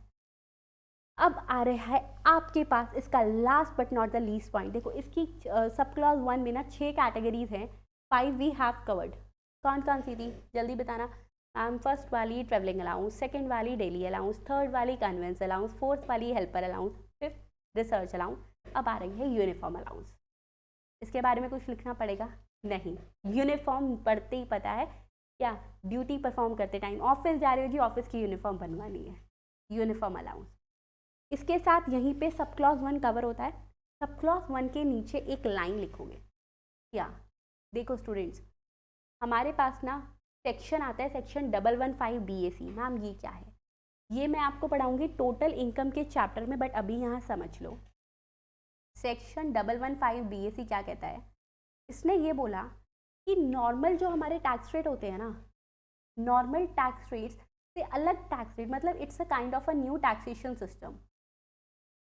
अब आ रहा है आपके पास इसका last but not the least point. देखो इसकी सब क्लॉज 1 में ना 6 कैटेगरीज हैं, 5 वी हैव कवर्ड। कौन कौन सी थी जल्दी बताना? फर्स्ट वाली ट्रेवलिंग अलाउंस, सेकंड वाली डेली अलाउंस, थर्ड वाली कन्वेंस अलाउंस, फोर्थ वाली helper allowance, fifth research allowance, अब आ रही है यूनिफॉर्म अलाउंस। इसके बारे में कुछ लिखना पड़ेगा नहीं। यूनिफॉर्म पढ़ते ही पता है क्या, ड्यूटी परफॉर्म करते टाइम ऑफिस जा रहे हो जी, ऑफिस की यूनिफॉर्म बनवानी है, यूनिफॉर्म अलाउंस। इसके साथ यहीं पे सब क्लॉज 1 कवर होता है। सब क्लॉज 1 के नीचे एक लाइन लिखोगे क्या, देखो स्टूडेंट्स हमारे पास ना सेक्शन आता है सेक्शन 115 BAC। मैम ये क्या है, ये मैं आपको पढ़ाऊंगी टोटल इनकम के चैप्टर में, बट अभी यहाँ समझ लो। सेक्शन 115 BAC क्या कहता है, इसने ये बोला कि नॉर्मल जो हमारे टैक्स रेट होते हैं ना, नॉर्मल टैक्स रेट से अलग टैक्स रेट, मतलब it's a kind of a new taxation system.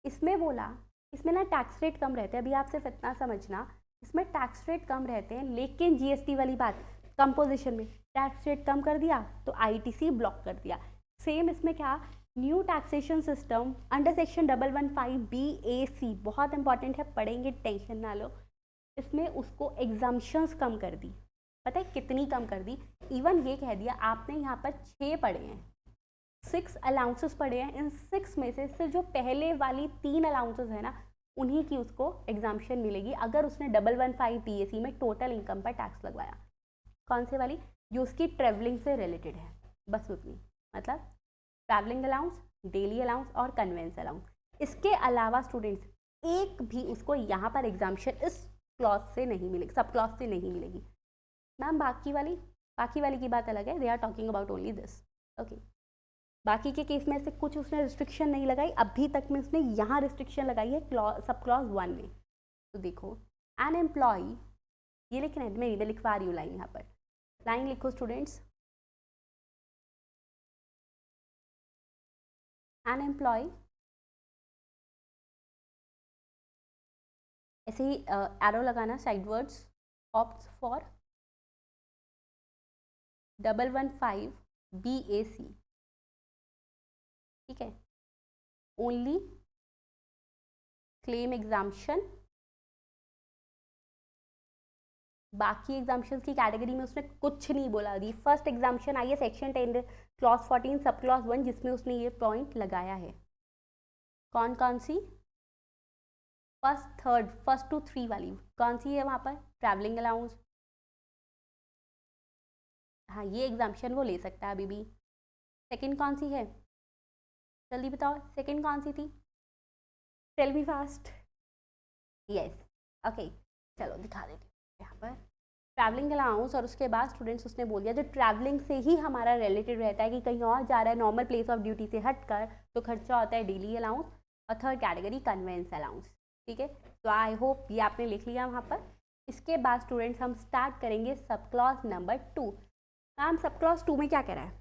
इसमें बोला इसमें ना टैक्स रेट कम रहते हैं, अभी आप सिर्फ इतना समझना, इसमें टैक्स रेट कम रहते हैं, लेकिन GST वाली बात, कंपोजिशन में टैक्स रेट कम कर दिया तो ITC ब्लॉक कर दिया। सेम इसमें क्या, new taxation system under section 115 BAC, बहुत इंपॉर्टेंट है, पढ़ेंगे टेंशन ना लो। इसमें उसको एग्जाम्पशंस कम कर दी, पता है कितनी कम कर दी, इवन ये कह दिया आपने यहाँ पर 6 पढ़े हैं, 6 अलाउंसेस पढ़े हैं, इन 6 में से सिर्फ जो पहले वाली 3 अलाउंसेस है ना, उन्हीं की उसको एग्जाम्पशन मिलेगी अगर उसने 115 BAC में टोटल इनकम पर टैक्स लगवाया। कौन से वाली, जो उसकी ट्रेवलिंग से रिलेटेड है, बस उतनी, मतलब ट्रैवलिंग अलाउंस, डेली अलाउंस और कन्वेंस अलाउंस। इसके अलावा स्टूडेंट्स एक भी उसको यहाँ पर एग्जाम्पशन इस क्लॉज से नहीं मिलेगी, सब क्लॉज से नहीं मिलेगी। मैम बाकी वाली की बात अलग है, they are talking about only this, okay. बाकी के केस में से कुछ उसने रिस्ट्रिक्शन नहीं लगाई, अभी तक में उसने यहाँ रिस्ट्रिक्शन लगाई है सब क्लॉज 1 में। तो देखो एन एम्प्लॉय, ये लिखना है, मैं लिखवा रही हूँ लाइन, यहाँ पर लाइन लिखो स्टूडेंट्स, एन एम्प्लॉय, ऐसे ही एरो लगाना साइडवर्ड्स, ऑप्ट्स फॉर 115 BAC, ठीक है, ओनली क्लेम एग्जाम्पशन। बाकी एग्जाम्पशन की कैटेगरी में उसने कुछ नहीं बोला। दी फर्स्ट एग्जाम्पशन आई है सेक्शन 10 क्लॉज 14 सब क्लॉज 1, जिसमें उसने ये पॉइंट लगाया है। कौन कौन सी, फर्स्ट टू 3 वाली कौन सी है वहाँ पर, ट्रैवलिंग अलाउंस, हाँ ये एग्जाम्पशन वो ले सकता है अभी भी। सेकंड कौन सी है, जल्दी बताओ सेकंड कौन सी थी, tell me fast. Yes, okay, चलो दिखा देती हूँ यहाँ पर ट्रैवलिंग अलाउंस, और उसके बाद स्टूडेंट्स उसने बोल दिया जो ट्रैवलिंग से ही हमारा रिलेटेड रहता है कि कहीं और जा रहा है नॉर्मल प्लेस ऑफ ड्यूटी से हटकर, तो खर्चा होता है डेली अलाउंस, और थर्ड कैटेगरी कन्वेंस अलाउंस, ठीक है। तो आई होप ये आपने लिख लिया वहाँ पर। इसके बाद स्टूडेंट्स हम स्टार्ट करेंगे sub clause number 2। Ma'am sub clause 2 में क्या कह रहा है,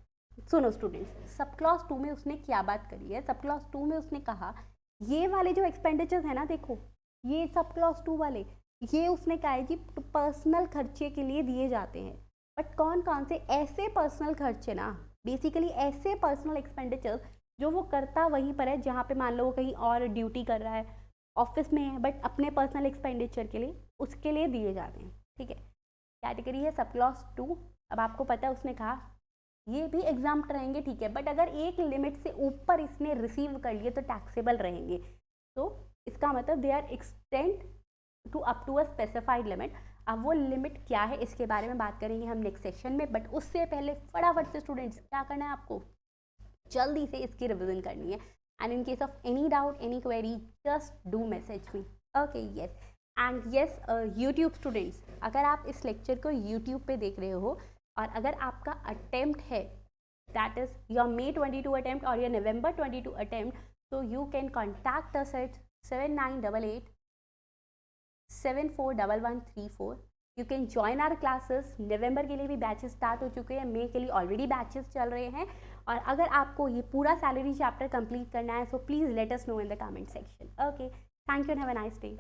सुनो स्टूडेंट्स, सब क्लॉज 2 में उसने क्या बात करी है। सब क्लॉज 2 में उसने कहा ये वाले जो एक्सपेंडिचर्स है ना, देखो ये सब क्लॉज 2 वाले, ये उसने कहा है जी पर्सनल खर्चे के लिए दिए जाते हैं। बट कौन कौन से ऐसे पर्सनल खर्चे ना, बेसिकली ऐसे पर्सनल एक्सपेंडिचर्स जो वो करता वहीं पर है, जहाँ पे मान लो वो कहीं और ड्यूटी कर रहा है, ऑफिस में है, बट अपने पर्सनल एक्सपेंडिचर के लिए उसके लिए दिए जाते हैं, ठीक है। कैटेगरी है सब क्लॉज 2। अब आपको पता है उसने कहा ये भी एग्जाम्प्ट रहेंगे, ठीक है, बट अगर एक लिमिट से ऊपर इसने रिसीव कर लिए तो टैक्सेबल रहेंगे। तो इसका मतलब they are extend to up to a specified limit. अब वो लिमिट क्या है इसके बारे में बात करेंगे हम नेक्स्ट सेशन में, बट उससे पहले फटाफट से स्टूडेंट्स क्या करना है आपको, जल्दी से इसकी रिविजन करनी है। And in case of any doubt any query just do message me, okay. Yes and yes YouTube students, अगर आप इस लेक्चर को यूट्यूब पे देख रहे हो और अगर आपका अटेम्प्ट है that is your May 22 attempt और your November 22 attempt, so you can contact us at 7988 741134। You can join our classes. नवंबर के लिए भी बैचेस स्टार्ट हो चुके हैं, मई के लिए ऑलरेडी बैचेस चल रहे हैं। और अगर आपको ये पूरा सैलरी चैप्टर कंप्लीट करना है, so please let us know in the comment section, okay. Thank you and have a nice day.